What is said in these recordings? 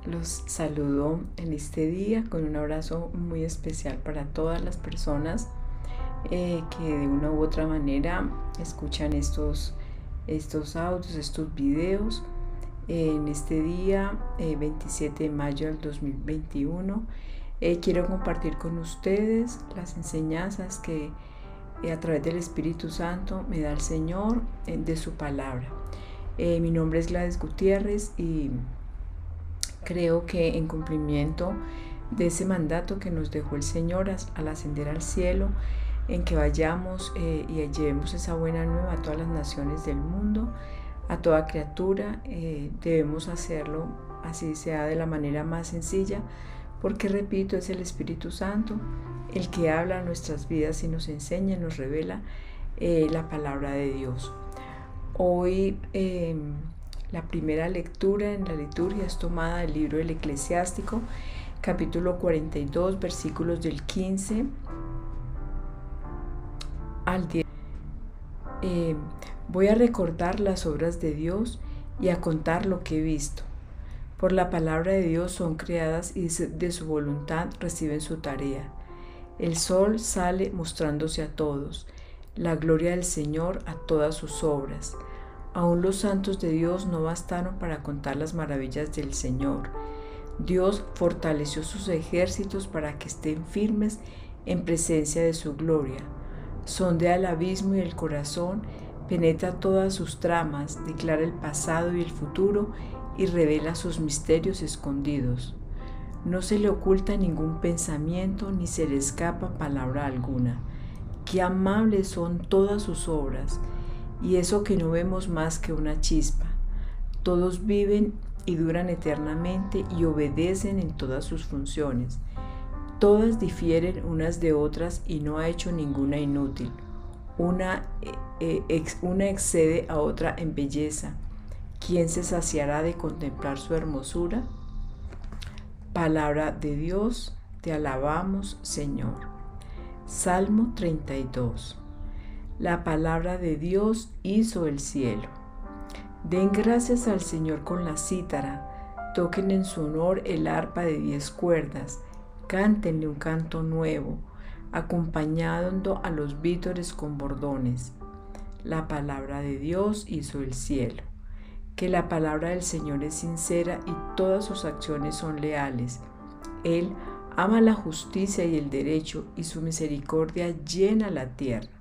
Los saludo en este día con un abrazo muy especial para todas las personas que de una u otra manera escuchan estos audios, estos videos. En este día, 27 de mayo del 2021, quiero compartir con ustedes las enseñanzas que a través del Espíritu Santo me da el Señor de su palabra. Mi nombre es Gladys Gutiérrez y creo que en cumplimiento de ese mandato que nos dejó el Señor al ascender al cielo, en que vayamos y llevemos esa buena nueva a todas las naciones del mundo, a toda criatura, debemos hacerlo así sea de la manera más sencilla, porque repito, es el Espíritu Santo el que habla a nuestras vidas y nos enseña, nos revela la palabra de Dios. Hoy la primera lectura en la liturgia es tomada del libro del Eclesiástico, capítulo 42, versículos del 15 al 10. Voy a recordar las obras de Dios y a contar lo que he visto. Por la palabra de Dios son creadas y de su voluntad reciben su tarea. El sol sale mostrándose a todos, la gloria del Señor a todas sus obras. Aún los santos de Dios no bastaron para contar las maravillas del Señor. Dios fortaleció sus ejércitos para que estén firmes en presencia de su gloria. Sondea el abismo y el corazón, penetra todas sus tramas, declara el pasado y el futuro y revela sus misterios escondidos. No se le oculta ningún pensamiento ni se le escapa palabra alguna. Qué amables son todas sus obras, y eso que no vemos más que una chispa. Todos viven y duran eternamente y obedecen en todas sus funciones. Todas difieren unas de otras y no ha hecho ninguna inútil. Una excede a otra en belleza. ¿Quién se saciará de contemplar su hermosura? Palabra de Dios, te alabamos, Señor. Salmo 32. La palabra de Dios hizo el cielo. Den gracias al Señor con la cítara, toquen en su honor el arpa de 10 cuerdas, cántenle un canto nuevo, acompañando a los vítores con bordones. La palabra de Dios hizo el cielo. Que la palabra del Señor es sincera y todas sus acciones son leales. Él ama la justicia y el derecho y su misericordia llena la tierra.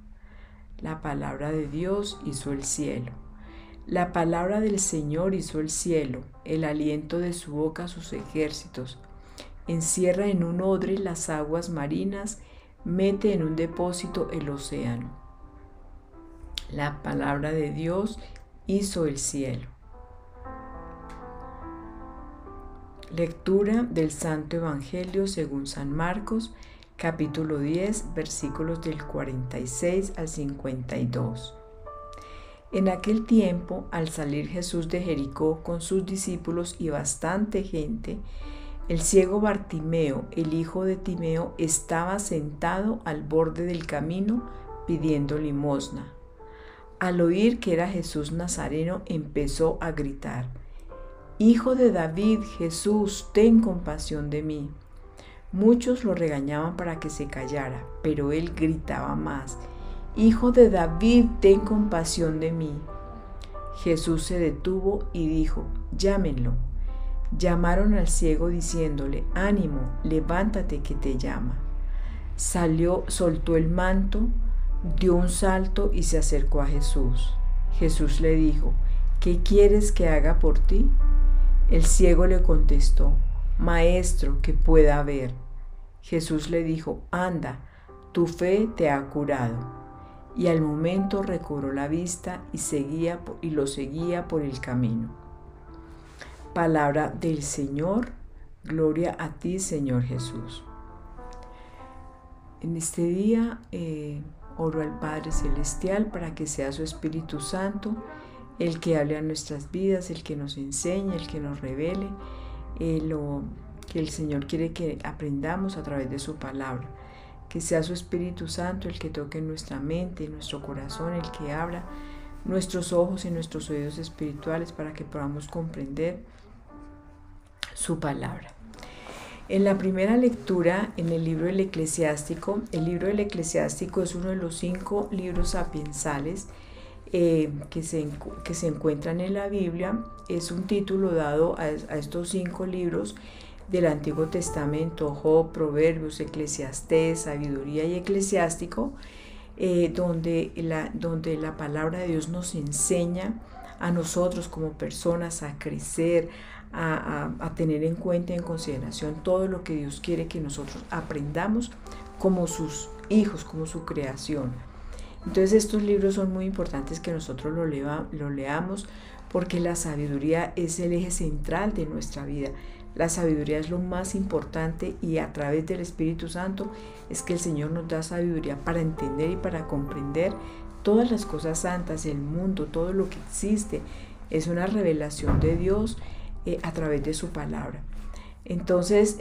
La palabra de Dios hizo el cielo. La palabra del Señor hizo el cielo, el aliento de su boca sus ejércitos. Encierra en un odre las aguas marinas, mete en un depósito el océano. La palabra de Dios hizo el cielo. Lectura del Santo Evangelio según San Marcos, capítulo 10, versículos del 46 al 52. En aquel tiempo, al salir Jesús de Jericó con sus discípulos y bastante gente, el ciego Bartimeo, el hijo de Timeo, estaba sentado al borde del camino pidiendo limosna. Al oír que era Jesús Nazareno, empezó a gritar: «Hijo de David, Jesús, ten compasión de mí». Muchos lo regañaban para que se callara, pero él gritaba más: «Hijo de David, ten compasión de mí». Jesús se detuvo y dijo: «Llámenlo». Llamaron al ciego diciéndole: «Ánimo, levántate que te llama». Salió, soltó el manto, dio un salto y se acercó a Jesús. Jesús le dijo: «¿Qué quieres que haga por ti?». El ciego le contestó: «Maestro, que pueda ver». Jesús le dijo: «Anda, tu fe te ha curado». Y al momento recobró la vista y lo seguía por el camino. Palabra del Señor, gloria a ti, Señor Jesús. En este día oro al Padre Celestial para que sea su Espíritu Santo el que hable a nuestras vidas, el que nos enseñe, el que nos revele lo que el Señor quiere que aprendamos a través de su palabra. Que sea su Espíritu Santo el que toque nuestra mente, nuestro corazón, el que abra nuestros ojos y nuestros oídos espirituales para que podamos comprender su palabra. En la primera lectura, en el libro del Eclesiástico es uno de los 5 libros sapiensales que se encuentran en la Biblia. Es un título dado a estos 5 libros del Antiguo Testamento: Job, Proverbios, Eclesiastés, Sabiduría y Eclesiástico, donde la palabra de Dios nos enseña a nosotros como personas a crecer, a tener en cuenta y en consideración todo lo que Dios quiere que nosotros aprendamos como sus hijos, como su creación. Entonces estos libros son muy importantes que nosotros lo leamos, porque la sabiduría es el eje central de nuestra vida. La sabiduría es lo más importante, y a través del Espíritu Santo es que el Señor nos da sabiduría para entender y para comprender todas las cosas santas, el mundo, todo lo que existe. Es una revelación de Dios a través de su palabra. Entonces,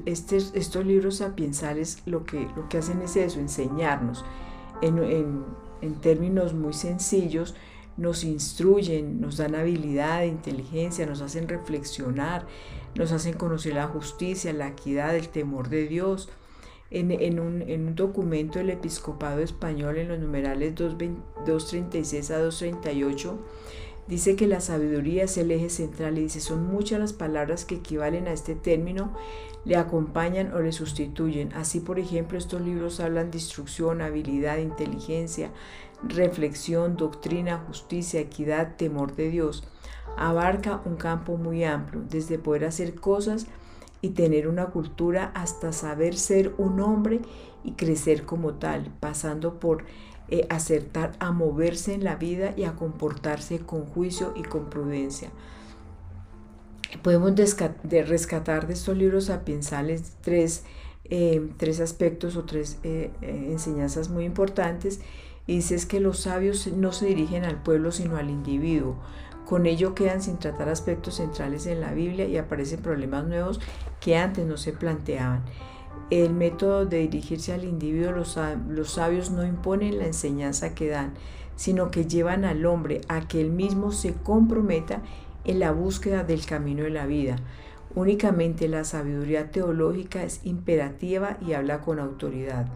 estos libros sapiensales lo que hacen es eso, enseñarnos en términos muy sencillos. Nos instruyen, nos dan habilidad, inteligencia, nos hacen reflexionar, nos hacen conocer la justicia, la equidad, el temor de Dios. En un documento del Episcopado Español, en los numerales 236 a 238, dice que la sabiduría es el eje central, y dice: son muchas las palabras que equivalen a este término, le acompañan o le sustituyen. Así, por ejemplo, estos libros hablan de instrucción, habilidad, inteligencia, reflexión, doctrina, justicia, equidad, temor de Dios. Abarca un campo muy amplio, desde poder hacer cosas y tener una cultura hasta saber ser un hombre y crecer como tal, pasando por acertar a moverse en la vida y a comportarse con juicio y con prudencia. Podemos rescatar de estos libros sapiensales tres aspectos o tres enseñanzas muy importantes. Y dices que los sabios no se dirigen al pueblo sino al individuo. Con ello quedan sin tratar aspectos centrales en la Biblia y aparecen problemas nuevos que antes no se planteaban. El método de dirigirse al individuo, los sabios no imponen la enseñanza que dan, sino que llevan al hombre a que él mismo se comprometa en la búsqueda del camino de la vida. Únicamente la sabiduría teológica es imperativa y habla con autoridad.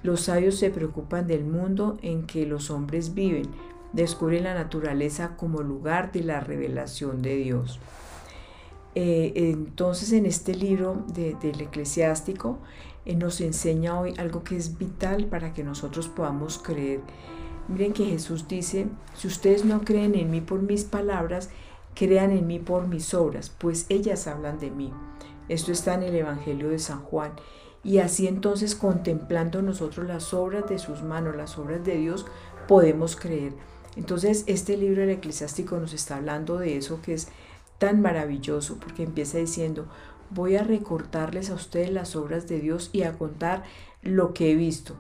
Los sabios se preocupan del mundo en que los hombres viven, descubren la naturaleza como lugar de la revelación de Dios. Entonces, en este libro del Eclesiástico nos enseña hoy algo que es vital para que nosotros podamos creer. Miren que Jesús dice: si ustedes no creen en mí por mis palabras, crean en mí por mis obras, pues ellas hablan de mí. Esto está en el Evangelio de San Juan. Y así entonces, contemplando nosotros las obras de sus manos, las obras de Dios, podemos creer. Entonces, este libro del Eclesiástico nos está hablando de eso que es tan maravilloso, porque empieza diciendo: voy a recordarles a ustedes las obras de Dios y a contar lo que he visto.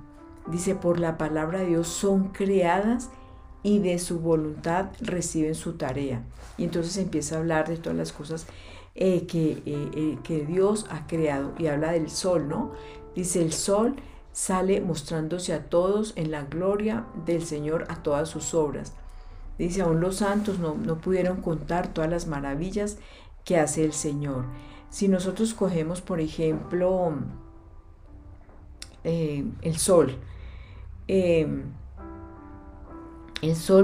Dice: por la palabra de Dios son creadas y de su voluntad reciben su tarea. Y entonces empieza a hablar de todas las cosas que Dios ha creado, y habla del sol, ¿no? Dice: el sol sale mostrándose a todos en la gloria del Señor, a todas sus obras. Dice: aún los santos no pudieron contar todas las maravillas que hace el Señor. Si nosotros cogemos, por ejemplo, el sol,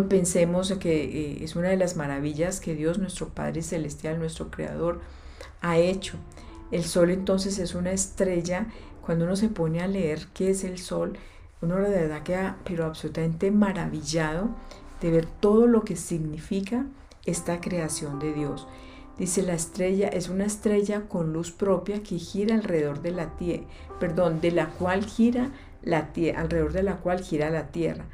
pensemos que es una de las maravillas que Dios, nuestro Padre Celestial, nuestro Creador, ha hecho. El sol entonces es una estrella. Cuando uno se pone a leer qué es el sol, uno de verdad queda pero absolutamente maravillado de ver todo lo que significa esta creación de Dios. Dice: la estrella es una estrella con luz propia que gira alrededor de la tierra, alrededor de la cual gira la tierra.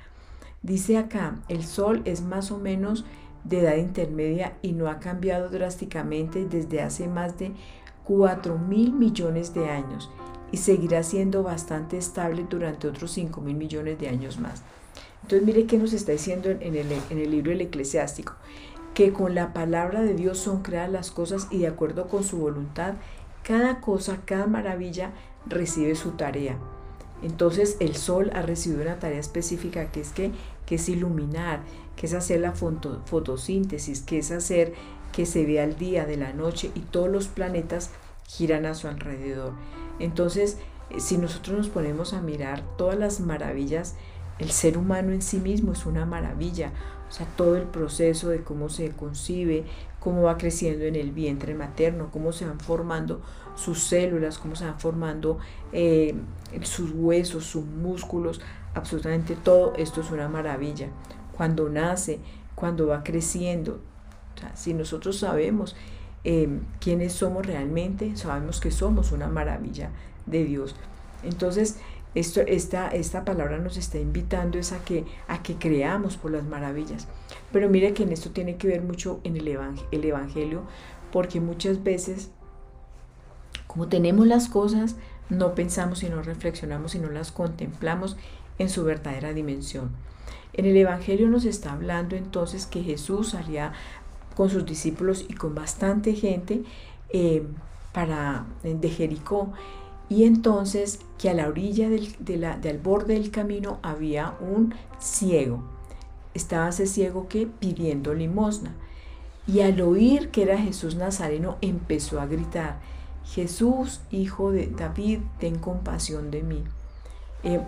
Dice acá: el sol es más o menos de edad intermedia y no ha cambiado drásticamente desde hace más de 4.000 millones de años, y seguirá siendo bastante estable durante otros 5.000 millones de años más. Entonces, mire qué nos está diciendo en el libro del Eclesiástico: que con la palabra de Dios son creadas las cosas, y de acuerdo con su voluntad, cada cosa, cada maravilla recibe su tarea. Entonces, el sol ha recibido una tarea específica, que es iluminar, que es hacer la fotosíntesis, que es hacer que se ve al día, de la noche, y todos los planetas giran a su alrededor. Entonces, si nosotros nos ponemos a mirar todas las maravillas, el ser humano en sí mismo es una maravilla. O sea, todo el proceso de cómo se concibe, cómo va creciendo en el vientre materno, cómo se van formando sus células, cómo se van formando sus huesos, sus músculos, absolutamente todo esto es una maravilla. Cuando nace, cuando va creciendo, o sea, si nosotros sabemos quiénes somos realmente, sabemos que somos una maravilla de Dios. Entonces, esta palabra nos está invitando es a que creamos por las maravillas. Pero mire que en esto tiene que ver mucho en el Evangelio, porque muchas veces, como tenemos las cosas, no pensamos y no reflexionamos y no las contemplamos en su verdadera dimensión. En el Evangelio nos está hablando entonces que Jesús salía con sus discípulos y con bastante gente de Jericó, y entonces que a la orilla del borde del camino había un ciego. Estaba ese ciego que pidiendo limosna, y al oír que era Jesús Nazareno empezó a gritar: Jesús, hijo de David, ten compasión de mí.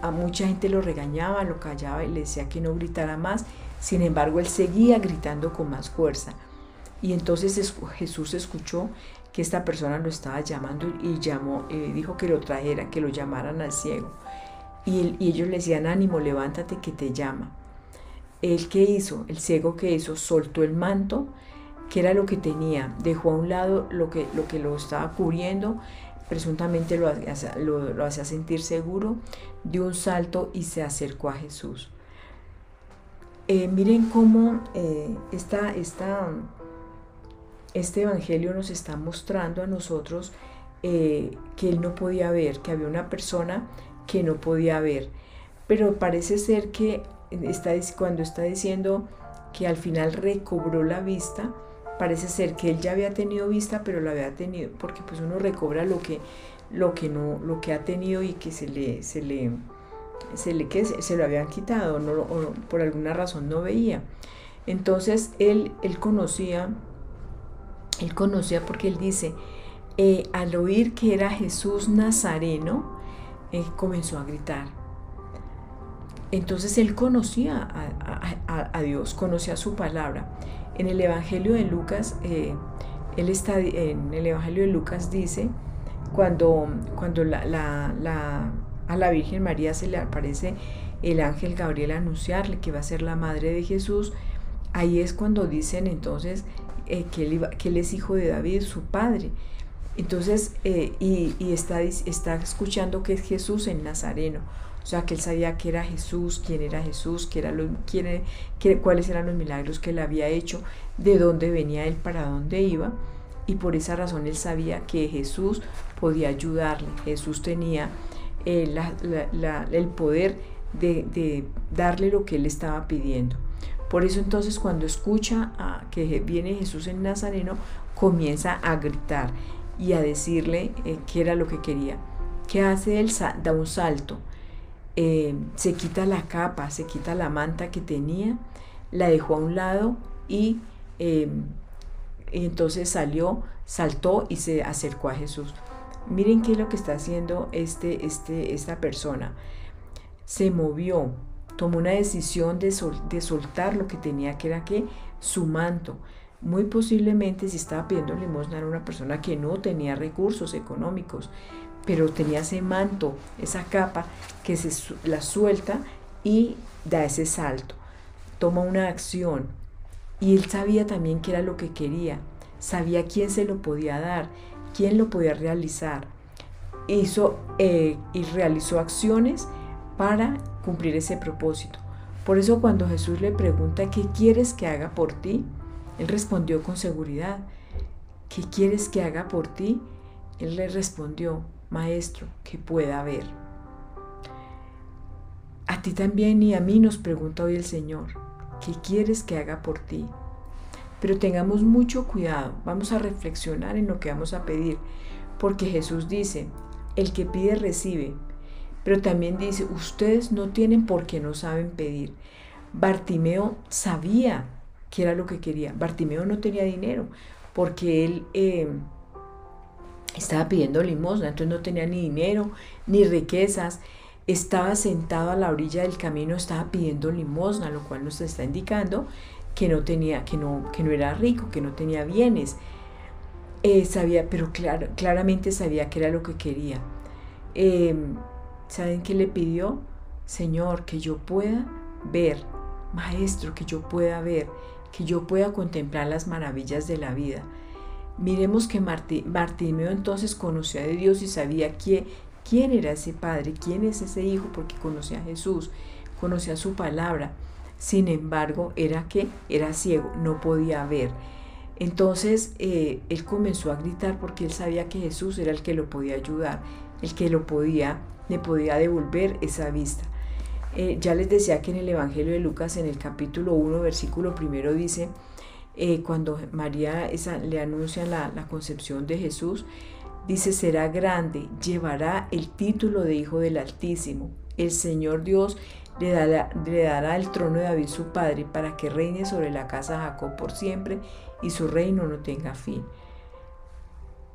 A mucha gente lo regañaba, lo callaba y le decía que no gritara más. Sin embargo, él seguía gritando con más fuerza. Y entonces Jesús escuchó que esta persona lo estaba llamando y dijo que lo trajera, que lo llamaran al ciego. Y ellos le decían: ánimo, levántate, que te llama. ¿Él qué hizo? El ciego, ¿qué hizo? Soltó el manto, que era lo que tenía, dejó a un lado lo que lo estaba cubriendo, presuntamente lo hacía sentir seguro, dio un salto y se acercó a Jesús. Miren cómo este Evangelio nos está mostrando a nosotros que él no podía ver, que había una persona que no podía ver. Pero parece ser que cuando está diciendo que al final recobró la vista, parece ser que él ya había tenido vista, pero lo había tenido, porque pues uno recobra lo que ha tenido y que se lo habían quitado, o por alguna razón no veía. Entonces él conocía porque él dice, al oír que era Jesús Nazareno, comenzó a gritar. Entonces él conocía a Dios, conocía su palabra. En el Evangelio de Lucas, en el Evangelio de Lucas dice, cuando a la Virgen María se le aparece el ángel Gabriel a anunciarle que va a ser la madre de Jesús, ahí es cuando dicen entonces que él es hijo de David, su padre. Entonces, está escuchando que es Jesús el Nazareno. O sea, que él sabía que era Jesús, quién era Jesús, cuáles eran los milagros que él había hecho, de dónde venía él, para dónde iba. Y por esa razón él sabía que Jesús podía ayudarle. Jesús tenía el poder de darle lo que él estaba pidiendo. Por eso entonces cuando escucha que viene Jesús el Nazareno, comienza a gritar y a decirle qué era lo que quería. ¿Qué hace él? Da un salto. Se quita la capa, se quita la manta que tenía, la dejó a un lado y entonces saltó y se acercó a Jesús. Miren qué es lo que está haciendo esta persona. Se movió, tomó una decisión de soltar lo que tenía, que era su manto. Muy posiblemente, si estaba pidiendo limosna, era una persona que no tenía recursos económicos, pero tenía ese manto, esa capa que la suelta y da ese salto, toma una acción. Y él sabía también qué era lo que quería, sabía quién se lo podía dar, quién lo podía realizar. Y realizó acciones para cumplir ese propósito. Por eso cuando Jesús le pregunta ¿qué quieres que haga por ti?, él respondió con seguridad. ¿Qué quieres que haga por ti? Él le respondió: Maestro, que pueda ver. A ti también y a mí nos pregunta hoy el Señor: ¿qué quieres que haga por ti? Pero tengamos mucho cuidado, vamos a reflexionar en lo que vamos a pedir, porque Jesús dice: el que pide recibe, pero también dice: ustedes no tienen porque no saben pedir. Bartimeo sabía qué era lo que quería. Bartimeo no tenía dinero, porque él estaba pidiendo limosna, entonces no tenía ni dinero ni riquezas. Estaba sentado a la orilla del camino, estaba pidiendo limosna, lo cual nos está indicando que no tenía, que no era rico, que no tenía bienes. Sabía, pero claramente sabía que era lo que quería. Eh, ¿Saben qué le pidió? Señor, que yo pueda ver, Maestro, que yo pueda ver, que yo pueda contemplar las maravillas de la vida. Miremos que Bartimeo entonces conocía de Dios y sabía quién era ese padre, quién es ese hijo, porque conocía a Jesús, conocía su palabra. Sin embargo, era ciego, no podía ver. Entonces él comenzó a gritar porque él sabía que Jesús era el que lo podía ayudar, el que le podía devolver esa vista. Ya les decía que en el Evangelio de Lucas, en el capítulo 1, versículo 1, dice, cuando María le anuncia la concepción de Jesús, dice: será grande, llevará el título de Hijo del Altísimo. El Señor Dios le dará el trono de David su padre, para que reine sobre la casa de Jacob por siempre, y su reino no tenga fin.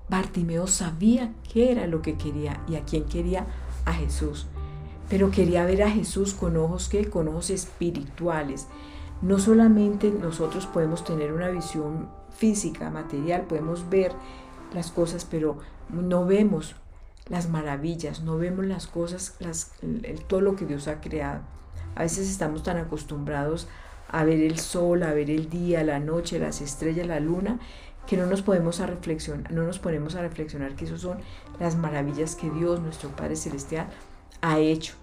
Bartimeo sabía qué era lo que quería y a quién quería: a Jesús. Pero quería ver a Jesús con ojos con ojos espirituales. No solamente nosotros podemos tener una visión física, material, podemos ver las cosas, pero no vemos las maravillas, no vemos las cosas, todo lo que Dios ha creado. A veces estamos tan acostumbrados a ver el sol, a ver el día, la noche, las estrellas, la luna, que no nos ponemos a reflexionar que eso son las maravillas que Dios, nuestro Padre Celestial, ha hecho.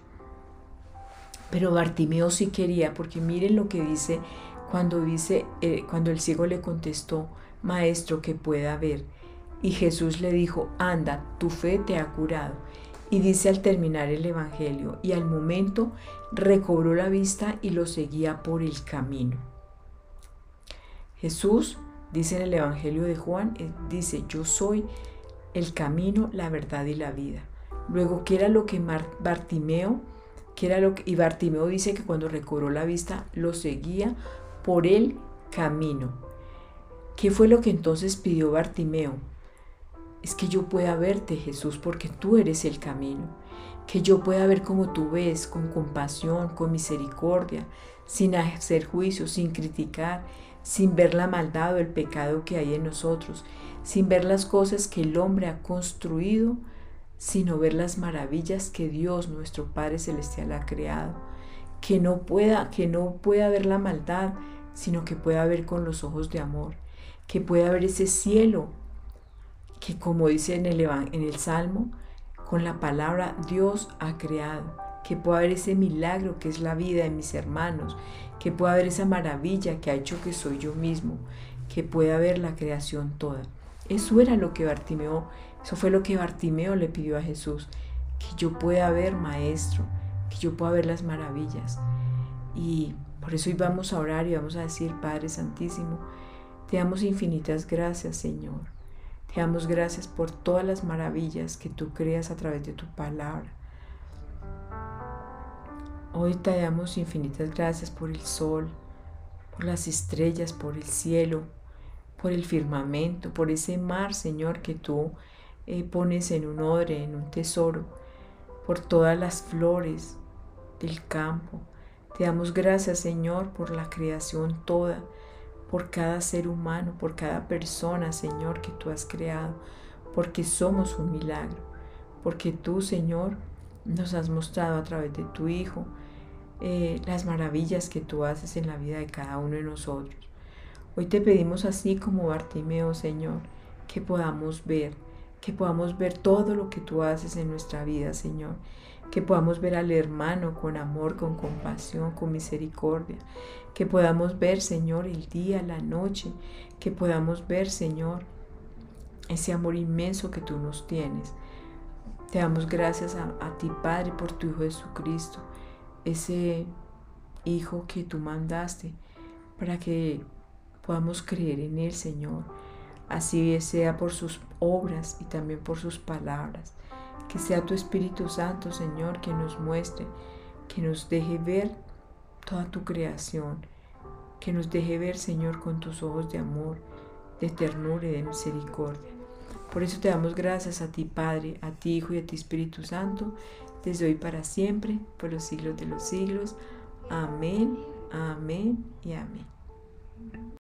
Pero Bartimeo sí quería, porque miren lo que dice cuando el ciego le contestó: Maestro, que pueda ver. Y Jesús le dijo: anda, tu fe te ha curado. Y dice al terminar el Evangelio: y al momento recobró la vista y lo seguía por el camino. Jesús dice en el Evangelio de Juan, dice: yo soy el camino, la verdad y la vida. Luego, ¿qué era lo que Bartimeo? Y Bartimeo dice que cuando recobró la vista lo seguía por el camino. ¿Qué fue lo que entonces pidió Bartimeo? Es que yo pueda verte, Jesús, porque tú eres el camino. Que yo pueda ver como tú ves, con compasión, con misericordia, sin hacer juicio, sin criticar, sin ver la maldad o el pecado que hay en nosotros, sin ver las cosas que el hombre ha construido, sino ver las maravillas que Dios, nuestro Padre Celestial, ha creado. Que no pueda ver la maldad, sino que pueda ver con los ojos de amor. Que pueda ver ese cielo que, como dice en el Salmo, con la palabra Dios ha creado. Que pueda ver ese milagro que es la vida de mis hermanos. Que pueda ver esa maravilla que ha hecho que soy yo mismo. Que pueda ver la creación toda. Eso fue lo que Bartimeo le pidió a Jesús: que yo pueda ver, Maestro, que yo pueda ver las maravillas. Y por eso hoy vamos a orar y vamos a decir: Padre Santísimo, te damos infinitas gracias, Señor. Te damos gracias por todas las maravillas que tú creas a través de tu palabra. Hoy te damos infinitas gracias por el sol, por las estrellas, por el cielo, por el firmamento, por ese mar, Señor, que tú pones en un odre, en un tesoro, por todas las flores del campo. Te damos gracias, Señor, por la creación toda, por cada ser humano, por cada persona, Señor, que tú has creado, porque somos un milagro, porque tú, Señor, nos has mostrado a través de tu Hijo las maravillas que tú haces en la vida de cada uno de nosotros. Hoy te pedimos, así como Bartimeo, Señor, que podamos ver todo lo que tú haces en nuestra vida, Señor. Que podamos ver al hermano con amor, con compasión, con misericordia. Que podamos ver, Señor, el día, la noche. Que podamos ver, Señor, ese amor inmenso que tú nos tienes. Te damos gracias a ti, Padre, por tu Hijo Jesucristo. Ese Hijo que tú mandaste para que podamos creer en Él, Señor. Así sea por sus obras y también por sus palabras. Que sea tu Espíritu Santo, Señor, que nos muestre, que nos deje ver toda tu creación. Que nos deje ver, Señor, con tus ojos de amor, de ternura y de misericordia. Por eso te damos gracias a ti, Padre, a ti, Hijo y a ti, Espíritu Santo, desde hoy para siempre, por los siglos de los siglos. Amén, amén y amén.